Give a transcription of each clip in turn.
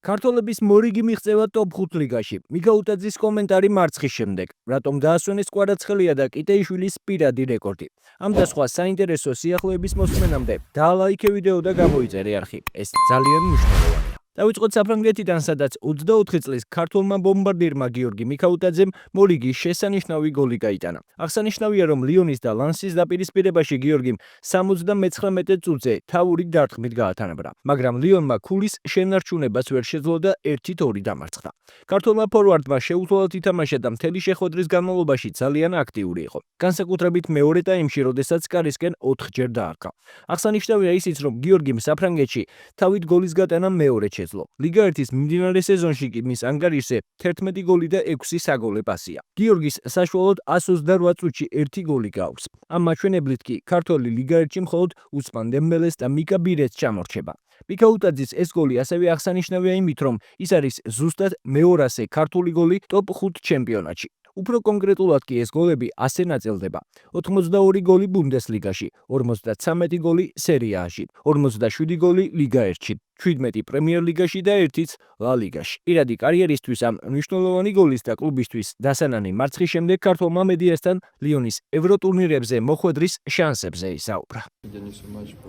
ქართველების მორიგი მიღწევა ტოპ 5 ლიგაში. მიქაუტაძის კომენტარი მარცხის შემდეგ. რატომ დაასვენეს კვარაცხელია და კიტეიშვილის პირადი რეკორდი. ამ და სხვა საინტერესო სიახლეების მოსმენამდე დაალაიქე ვიდეო და გამოიწერე არხი. ეს ძალიან მნიშვნელოვანია. დავიწყოთ საფრანგეთიდან, სადაც 24 წლის ქართველმა ბომბარდირმა გიორგი მიქაუტაძემ მორიგის შესანიშნავი გოლი გაიტანა. აღსანიშნავია, რომ ლიონის და ლანსის დაპირისპირებაში გიორგიმ 79 წუთზე თავური დარტყმით გაათანაბრა, მაგრამ ლიონმა ქულის შენარჩუნებას ვერ შეძლო და 1-2 დამარცხდა. ქართველმა ფორვარდმა შეუცვალად ითამაშა და მთელი შეხვედრის განმავლობაში ძალიან აქტიური იყო. განსაკუთრებით მეორე ტაიმში, როდესაც კარისკენ 4-ჯერ დაარქა. აღსანიშნავია ისიც, რომ გიორგიმ საფრანგეთში თავით გოლის გატანა მეორე შეძლო. ლიგა 1-ის მიმდინარე სეზონში კი მის ანგარიშზე 11 გოლი და 6 საგოლე პასია. გიორგის საშუალოდ 128 წუთში 1 გოლი გააქვს. ამ მაჩვენებლით კი ქართველი ლიგა 1-ში მხოლოდ უსმან დემბელეს და მიკა ბირეთს ჩამორჩება. მიქაუტაძის ეს გოლი ასევე აღსანიშნავია იმით, რომ ის არის ზუსტად მე-200 ქართული გოლი ტოპ 5 ჩემპიონატში. უფრო კონკრეტულად კი ეს გოლები ასე ნაწილდება: 82 გოლი ბუნდესლიგაში, 53 გოლი სერია A-ში, 47 გოლი ლიგა 1-ში, 17 პრემიერ ლიგაში და 1-იც ლა ლიგაში. პირადი კარიერისთვის ამ მნიშვნელოვანი გოლის და კლუბისთვის დასანანი მარცხის შემდეგ ქართველმა მედიასთან ლიონის ევროტურნირებზე მოხვედრის შანსებზე ისაუბრა.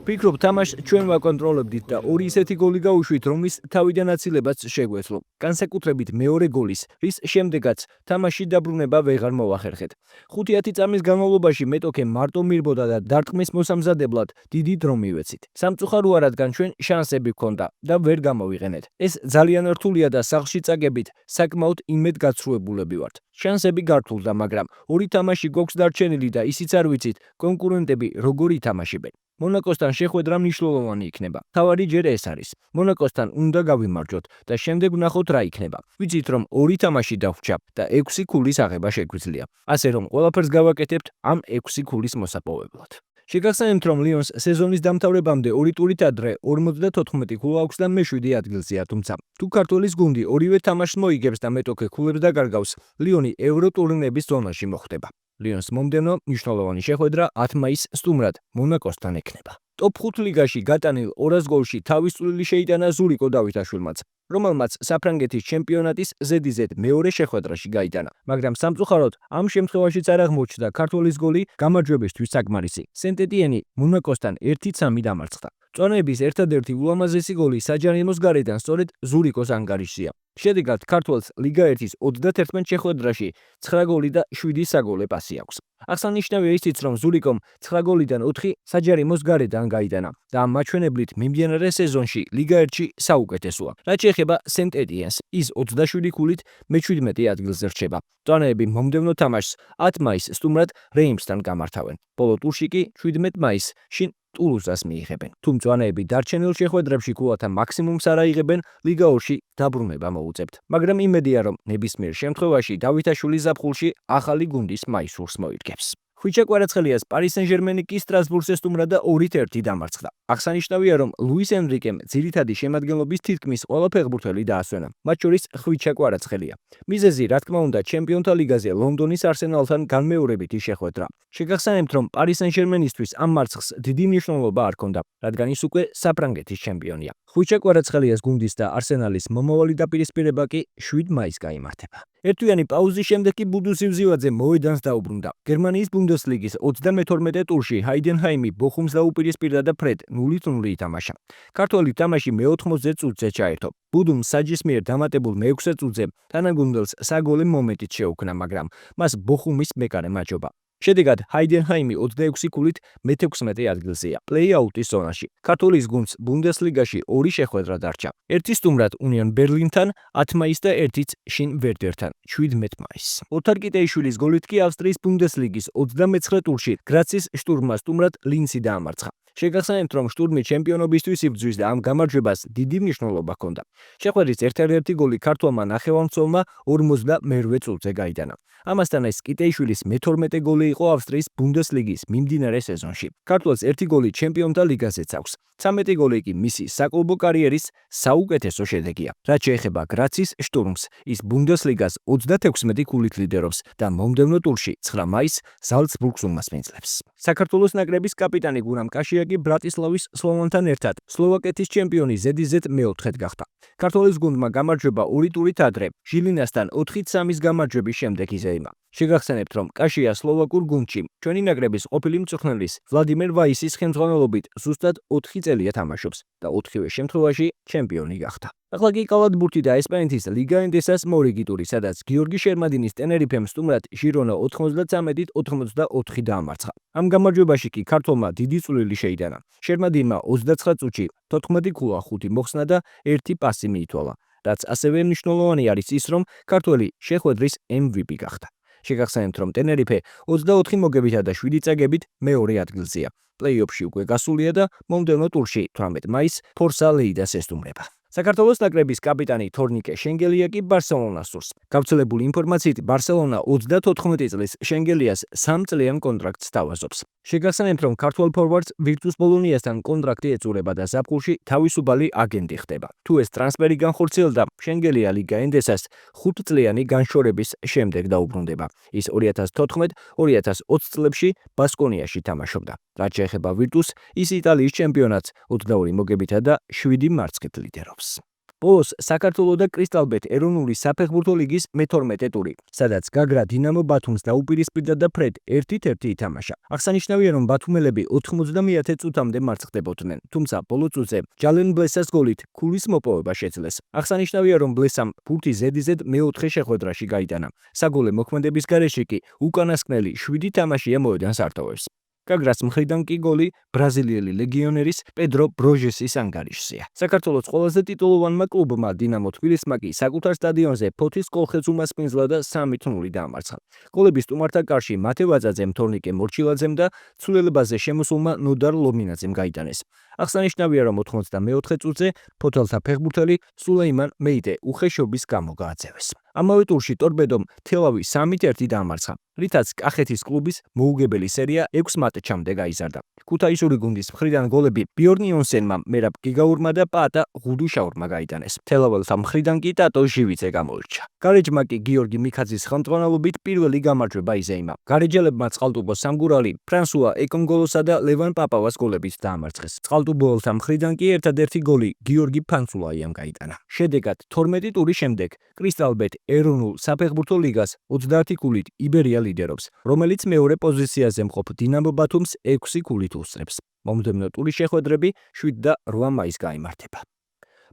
ვფიქრობ, თამაშს ჩვენ ვაკონტროლებდით და ორი ისეთი გოლი გავუშვით, რომლის თავიდან აცილებაც შეგვეძლო. განსაკუთრებით მეორე გოლის, რის შემდეგაც თამაში დაბრუნება ვეღარ მოვახერხეთ. 5-10 წამის განმავლობაში მეტოქე მარტო მირბოდა და დარტყმის მოსამზადებლად დიდი დრო მივეცით. სამწუხაროა, რადგან ჩვენ შანსები გქონდა და ვერ გამოვიყენეთ. ეს ძალიან რთულია და სახლში წაგებით საკმაოდ იმედგაცრუებულები ვართ. შანსები გართულდა, მაგრამ ორი თამაში გვაქვს დარჩენილი და ისიც არ ვიცით კონკურენტები როგორ ითამაშებენ. მონაკოსთან შეხვედრა მნიშვნელოვანი იქნება. თავარი ჯერ ეს არის. მონაკოსთან უნდა გავიმარჯვოთ და შემდეგ ვნახოთ რა იქნება. ვიცით, რომ ორი თამაში დავრჩა და 6 ქულის აღება შეგვიძლია. ასე რომ ყველაფერს გავაკეთებთ ამ 6 ქულის მოსაპოვებლად. შეგახსენებთ, რომ ლიონს სეზონის დამთავრებამდე 2 ტურით ადრე 54 ქულა აქვს და მე-7 ადგილზეა, თუმცა თუ ქართველის გუნდი ორივე თამაშს მოიგებს და მეტოქე ქულებს დაკარგავს, ლიონი ევროტურნირების ზონაში მოხვდება. ლიონს მომდევნო მნიშვნელოვანი შეხვედრა 10 მაისს სტუმრად მონაკოსთან ექნება. ტოპ 5 ლიგაში გატანილ 200 გოლში თავის წვლილი შეიტანა ზურიკო დავითაშვილმაც, რომელმაც საფრანგეთის ჩემპიონატის ზედიზედ მეორე შეხვედრაში გაიტანა, მაგრამ სამწუხაროდ ამ შემთხვევაშიც არ აღმოჩნდა ქართველის გოლი გამარჯვებისთვის საკმარისი. სენტ-ეტიენი მონაკოსთან 1-3 დამარცხდა. მწვანეების ერთადერთი ულამაზესი გოლი საჯარიმოს გარედან სწორედ ზურიკოს ანგარიშზეა. შედეგად ქართველს ლიგა 1-ის 31 შეხვედრაში 9 გოლი და 7 საგოლე პასი აქვს. აღსანიშნავია ისიც, რომ ზურიკომ 9 გოლიდან 4 საჯარიმოს გარედან გაიტანა და ამ მაჩვენებლით მიმდინარე სეზონში ლიგა 1-ში საუკეთესოა. რაც შეეხება სენტ-ეტიენს, ის 27 ქულით მე-17 ადგილზე რჩება. მწვანეები მომდევნო თამაშს 10 მაისს სტუმრად რეიმსთან გამართავენ. ბოლო ტურში კი 17 მაისს შინ ტულუზას მიიღებენ. თუ მწვანეები დარჩენილ შეხვედრებში ქულათა მაქსიმუმს არ აიღებენ, ლიგა 2-ში დაბრუნება მოუწევთ. მაგრამ იმედია, რომ ნებისმიერ შემთხვევაში დავითაშვილი ზაფხულში ახალი გუნდის მაისურს მოიდგებს. ხვიჩა კვარაცხელიას პარი სენ-ჟერმენი კი სტრასბურგზე სტუმრად და 2-1 დამარცხდა. აღსანიშნავია, რომ ლუის ენრიკემ ძირითადი შემადგენლობის თითქმის ყველა ფეხბურთელი დაასვენა, მათ შორის ხვიჩა კვარაცხელია. მიზეზი, რა თქმა უნდა, ჩემპიონთა ლიგაზე ლონდონის არსენალთან განმეორებითი შეხვედრა. შეგახსენებთ, რომ პარი სენ-ჟერმენისთვის ამ მარცხს დიდი მნიშვნელობა არ ჰქონდა, რადგან ის უკვე საფრანგეთის ჩემპიონია. ხვიჩა კვარაცხელიას გუნდის და არსენალის მომავალი დაპირისპირება კი 7 მაისს გაიმართება. ერთვიანი პაუზის შემდეგ კი ბუდუ სივზივაძე მოედანს დაუბრუნდა. გერმანიის ბუნდესლიგის 32 ტურში ჰაიდენჰაიმი ბოხუმს დაუპირისპირდა და ფრედ 0-0 ითამაშა. ქართველი თამაში მე-80 წუთზე ჩაერთო. ბუდუმ საჯის მიერ დამატებულ მე-6 წუთზე თანაგუნდელს საგოლე მომენტით შეუქმნა, მაგრამ მას ბოხუმის მეკარე მაჯობა. შედეგად ჰაიდენჰაიმი 26 ქულით მე-16 ადგილზეა პლეი-აუტის ზონაში. ქართულის გუნდს ბუნდესლიგაში 2 შეხვედრა დარჩა. ერთი სტუმრად უნიონ ბერლინთან 10 მაისს და ერთიც შინ ვერდერთან 17 მაისს. ოთარ კიტეიშვილის გოლით კი ავსტრიის ბუნდესლიგის 29 ტურში გრაცის შტურმმა სტუმრად ლინცი დაამარცხა. შეგახსენებთ, რომ შტურმი ჩემპიონობისთვის იბრძვის და ამ გამარჯვებას დიდი მნიშვნელობა ჰქონდა. შეხვედრის ერთ-ერთი გოლი ქართველმა ნახევარმცველმა 58 წუთზე გაიტანა. ამასთან ეს კიტეიშვილის მე-12 გოლი იყო ავსტრიის ბუნდესლიგის მიმდინარე სეზონში. ქართველს 1 გოლი ჩემპიონთა ლიგაზეც აქვს. 13 გოლი კი მისი საკლუბო კარიერის საუკეთესო შედეგია. რაც შეეხება გრაცის შტურმს, ის ბუნდესლიგას 36 ქულით ლიდერობს და მომდევნო ტურში 9 მაისს ზალცბურგს უმასპინძლებს. საქართველოს ნაკრების კაპიტანი გურამ კაშია კი ბრატისლავის სლოვანთან ერთად სლოვაკეთის ჩემპიონი ZZ მეოთხედ გახდა. ქართველის გუნდმა გამარჯვება 2 ტურით ადრე ჟილინასთან 4-3-ის გამარჯვების შემდეგ იზეიმა. შეგახსენებთ, რომ კაშია სლოვაკურ გუნდში ჩვენი ნაკრების ყოფილი მწვრთნელის ვლადიმერ ვაისის ხელმძღვანელობით ზუსტად 4 წელია თამაშობს და 4-ვე შემთხვევაში ჩემპიონი გახდა. ახლა კი კალათბურთი და ესპანეთის ლიგა ენდესას მორიგი ტური, სადაც გიორგი შერმადინის ტენერიფემ სტუმრად ჟირონა 93-84 დაამარცხა. ამ გამარჯვებაში კი ქართველმა დიდი წვლილი შეიტანა. შერმადინმა 29 წუთში 14 ქულა 5 მოხსნა და 1 პასი მიითვალა, რაც ასევე მნიშვნელოვანი არის ის, რომ ქართველი შეხვედრის MVP გახდა. შეგახსენებთ, რომ ტენერიფე 24 მოგებითა და 7 წაგებით მეორე ადგილზეა. პლეი-ოფში უკვე გასულია და მომდევნო ტურში 18 მაისს ფორსა ლეიდას ესტუმრება. საქართველოს ნაკრების კაპიტანი თორნიკე შენგელია კი ბარსელონას სურს. გავრცელებული ინფორმაციით, ბარსელონა 34 წლის შენგელიას 3 წლიან კონტრაქტს თავაზობს. შეგახსენებთ, რომ ქართველ ფორვარდს ვირტუს ბოლონიასთან კონტრაქტი ეწურება და ზაფხულში თავისუფალი აგენტი ხდება. თუ ეს ტრანსფერი განხორციელდა, შენგელია ლიგა ენდესას 5 წლიანი განშორების შემდეგ დაუბრუნდება. ის 2014-2020 წლებში ბასკონიაში თამაშობდა. რაც შეეხება ვირტუს, ის იტალიის ჩემპიონატს 22 მოგებითა და 7 მარცხით ლიდერობს. ბოლოს საქართველო და კრისტალბეთ ეროვნული საფეხბურთო ლიგის მე-12 ტური, სადაც გაგრა დინამო ბათუმს დაუპირისპირდა და ფრედ 1-1 ითამაშა. აღსანიშნავია, რომ ბათუმელები 90 წუთამდე მარცხდებოდნენ, თუმცა ბოლო წუთზე ჯალენ ბლესას გოლით ქულის მოპოვება შეძლეს. აღსანიშნავია, რომ ბლესამ ბურთი ZZ მეოთხე შეხვედრაში გაიტანა. საგოლე მოქმედების გარეშე კი უკანასკნელი 7 თამაშია მოედანს არტოვებს. გაგრას მხრიდან კი გოლი ბრაზილიელი ლეგიონერის პედრო ბროჟესის ანგარიშზეა. საქართველოს ყველაზე ტიტულოვანმა კლუბმა დინამო თბილისმა კი საკუთარ სტადიონზე ფოთის კოლხეთს უმასპინძლა და 3-0 დაამარცხა. გოლების სტუმართა კარში მათე ვაძაძემ, თორნიკე მორჩილაძემ და ცვლილებაზე შემოსულმა ნოდარ ლომინაძემ გაიტანეს. აღსანიშნავია, რომ 94 წუთზე ფოთელთა ფეხბურთელი სულეიმან მეიდე უხეშობის გამო გააძევეს. ამავე ტურში ტორპედომ თელავი 3-1 დაამარცხა, რითაც კახეთის კლუბის მოუგებელი სერია 6 მატჩამდე გაიზარდა. ქუთაისური გუნდის მხრიდან გოლები ბიორნ იონსენმა, მერაბ გიგაურმა და პაატა ღუდუშაურმა გაიტანეს. თელაველთა მხრიდან კი ტატო ჟივიცე გამოირჩა. გარეჯმა კი გიორგი მიქაძის ხელმძღვანელობით პირველი გამარჯვება იზეიმა. გარეჯელებმა წყალტუბო სამგურალი, ფრანსუა ეკონგოლოსა და ლევან პაპავას გოლებით დაამარცხეს. წყალტუბოელთა მხრიდან კი ერთადერთი გოლი გიორგი ფანცულაიამ გაიტანა. შედეგად 12 ტურის შემდეგ კრისტალბეთ ეროვნულ საფეხბურთო ლიგას 30 ქულით იბერია ლიდერობს, რომელიც მეორე პოზიციაზე მყოფ დინამო ბათუმს 6 ქულით უსწრებს. მომდევნო ტურის შეხვედრები 7 და 8 მაისს გაიმართება.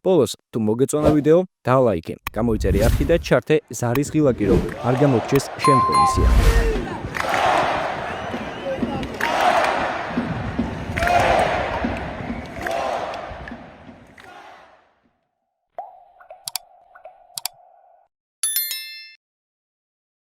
ბოლოს, თუ მოგეწონა ვიდეო, დალაიქე, გამოიწერე არხი და ჩართე ზარის ღილაკი, რომ არ გამოგჩეს შემდგომი სიახლე.